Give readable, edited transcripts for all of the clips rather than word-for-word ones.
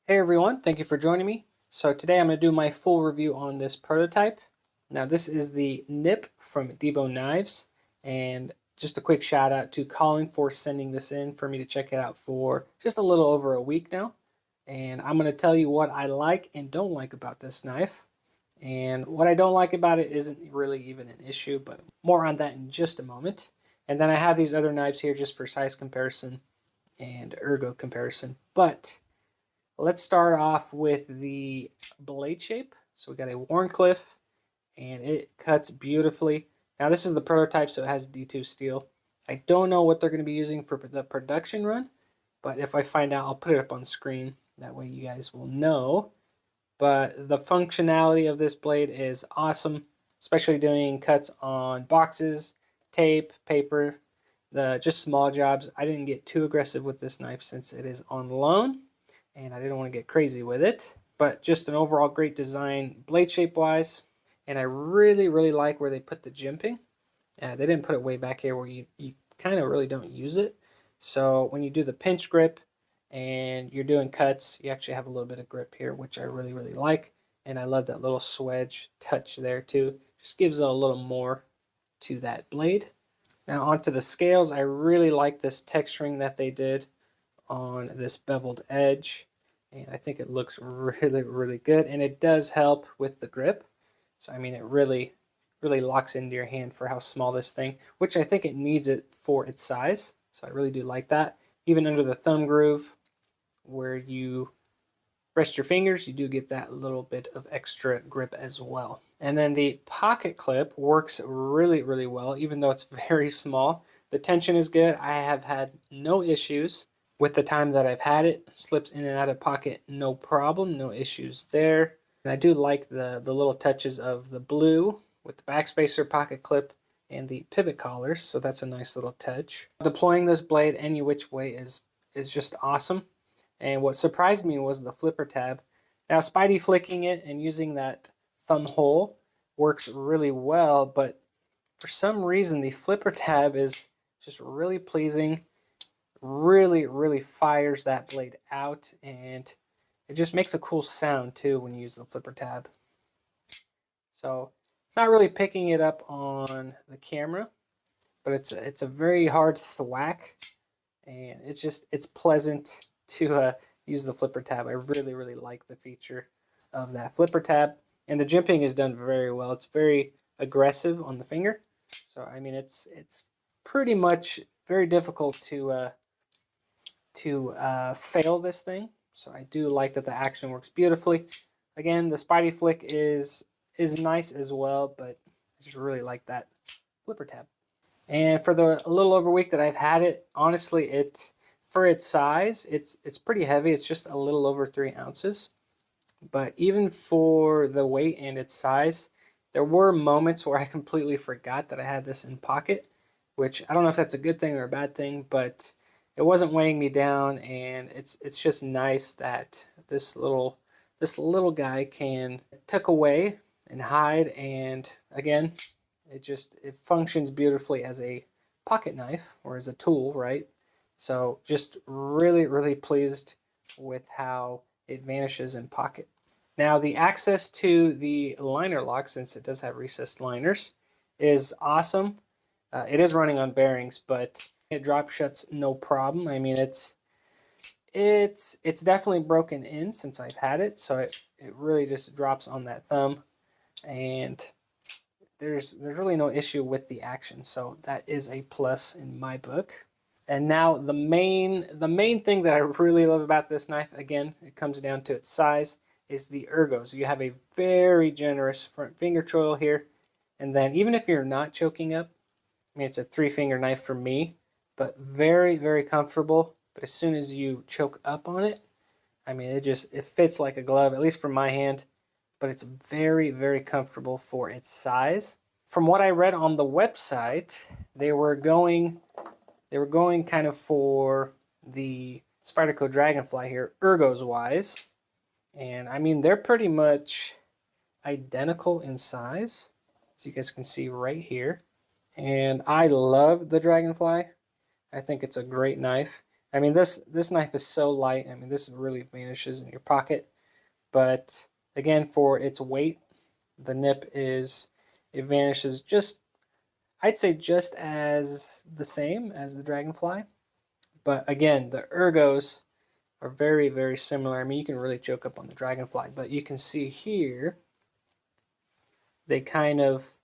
Hey everyone, thank you for joining me. So today I'm going to do my full review on this prototype. Now this is the nip from Divo Knives, and just a quick shout out to Colin for sending this in for me to check it out for just a little over a week now. And I'm going to tell you what I like and don't like about this knife. And what I don't like about it isn't really even an issue, but more on that in just a moment. And then I have these other knives here just for size comparison and ergo comparison. But let's start off with the blade shape. So we got a Warncliffe, and it cuts beautifully. Now this is the prototype, so it has D2 steel. I don't know what they're going to be using for the production run, but if I find out, I'll put it up on screen. That way you guys will know. But the functionality of this blade is awesome, especially doing cuts on boxes, tape, paper, the just small jobs. I didn't get too aggressive with this knife since it is on loan, and I didn't want to get crazy with it. But just an overall great design, blade shape wise, and I really like where they put the jimping. They didn't put it way back here where you kind of really don't use it. So when you do the pinch grip and you're doing cuts, you actually have a little bit of grip here, which I really like. And I love that little swedge touch there too. Just gives it a little more to that blade. Now onto the scales, I really like this texturing that they did on this beveled edge, and I think it looks really good, and it does help with the grip. So I mean, it really locks into your hand for how small this thing, which I think it needs it for its size. So I really do like that. Even under the thumb groove where you rest your fingers, you do get that little bit of extra grip as well. And then the pocket clip works really well, even though it's very small. The tension is good. I have had no issues with the time that I've had it. Slips in and out of pocket, no problem, no issues there. And I do like the little touches of the blue with the backspacer pocket clip and the pivot collars, so that's a nice little touch. Deploying this blade any which way is just awesome. And what surprised me was the flipper tab. Now Spidey flicking it and using that thumb hole works really well, but for some reason the flipper tab is just really pleasing. Really fires that blade out, and it just makes a cool sound too when you use the flipper tab. So it's not really picking it up on the camera, but it's a very hard thwack, and it's pleasant to use the flipper tab. I really like the feature of that flipper tab, and the jimping is done very well. It's very aggressive on the finger, so I mean it's pretty much very difficult to fail this thing. So I do like that the action works beautifully. Again, the Spidey flick is nice as well, but I just really like that flipper tab. And for the a little over week that I've had it, honestly, for its size, it's pretty heavy. It's just a little over 3 ounces. But even for the weight and its size, there were moments where I completely forgot that I had this in pocket, which I don't know if that's a good thing or a bad thing, but it wasn't weighing me down, and it's just nice that this little guy can tuck away and hide, and again, it functions beautifully as a pocket knife or as a tool, right? So just really pleased with how it vanishes in pocket. Now the access to the liner lock, since it does have recessed liners, is awesome. It is running on bearings, but it drop shuts no problem. I mean, it's definitely broken in since I've had it, so it really just drops on that thumb, and there's really no issue with the action. So that is a plus in my book. And now the main thing that I really love about this knife, again, it comes down to its size, is the ergos. You have a very generous front finger choil here, and then even if you're not choking up, I mean, it's a 3-finger knife for me, but very comfortable. But as soon as you choke up on it, I mean, it fits like a glove, at least for my hand, but it's very comfortable for its size. From what I read on the website, they were going kind of for the Spyderco Dragonfly here, ergos wise. And I mean, they're pretty much identical in size, as you guys can see right here. And I love the Dragonfly. I think it's a great knife. I mean, this knife is so light. I mean, this really vanishes in your pocket. But again, for its weight, the nip it vanishes just, I'd say just as the same as the Dragonfly. But again, the Ergos are very, very similar. I mean, you can really choke up on the Dragonfly, but you can see here, they kind of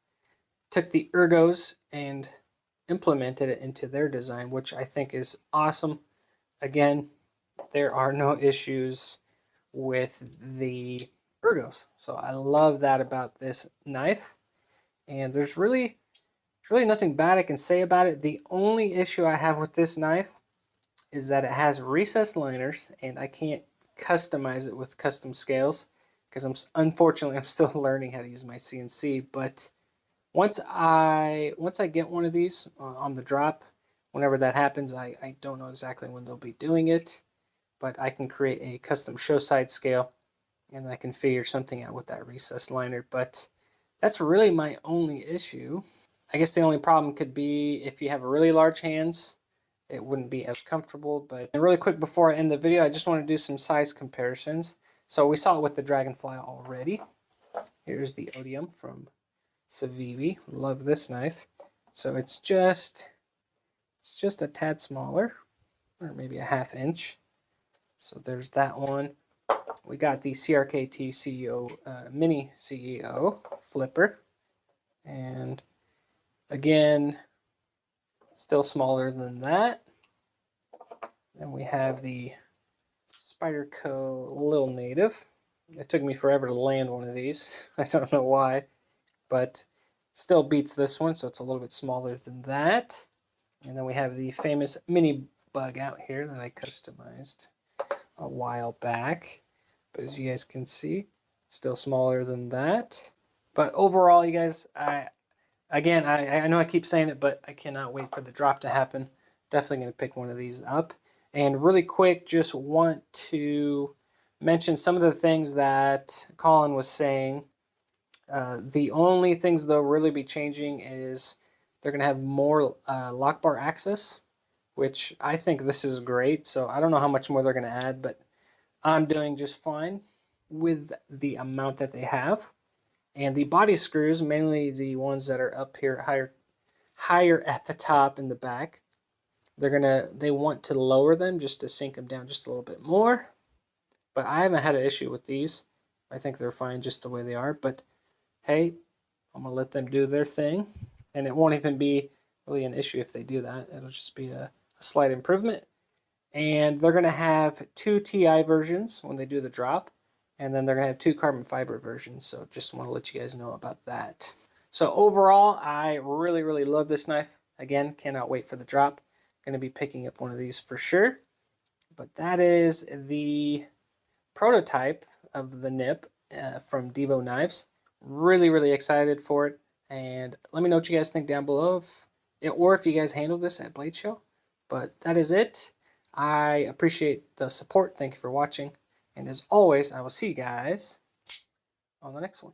took the Ergos and implemented it into their design, which I think is awesome. Again, there are no issues with the Ergos. So I love that about this knife. And there's really nothing bad I can say about it. The only issue I have with this knife is that it has recessed liners, and I can't customize it with custom scales because unfortunately I'm still learning how to use my CNC. But once I get one of these on the drop, whenever that happens, I don't know exactly when they'll be doing it, but I can create a custom show side scale, and I can figure something out with that recessed liner. But that's really my only issue. I guess the only problem could be if you have really large hands, it wouldn't be as comfortable. But and really quick before I end the video, I just want to do some size comparisons. So we saw it with the Dragonfly already. Here's the Odium from Civivi. Love this knife. So it's just a tad smaller, or maybe a ½ inch. So there's that one. We got the CRKT CEO Mini CEO flipper, and again, still smaller than that. Then we have the Spyderco Lil Native. It took me forever to land one of these. I don't know why, but still beats this one, so it's a little bit smaller than that. And then we have the famous mini bug out here that I customized a while back. But as you guys can see, still smaller than that. But overall, you guys, I know I keep saying it, but I cannot wait for the drop to happen. Definitely going to pick one of these up. And really quick, just want to mention some of the things that Colin was saying. The only things they'll really be changing is they're going to have more lock bar access, which I think this is great. So I don't know how much more they're going to add, but I'm doing just fine with the amount that they have. And the body screws, mainly the ones that are up here higher at the top and the back, they want to lower them just to sink them down just a little bit more. But I haven't had an issue with these. I think they're fine just the way they are. But hey, I'm gonna let them do their thing, and it won't even be really an issue if they do that. It'll just be a slight improvement. And they're gonna have 2 TI versions when they do the drop, and then they're gonna have 2 carbon fiber versions. So just want to let you guys know about that. So overall, I really, really love this knife. Again, cannot wait for the drop. Going to be picking up one of these for sure. But that is the prototype of the nip from Divo Knives. Really, really excited for it. And let me know what you guys think down below, or if you guys handled this at Blade Show. But that is it. I appreciate the support. Thank you for watching. And as always, I will see you guys on the next one.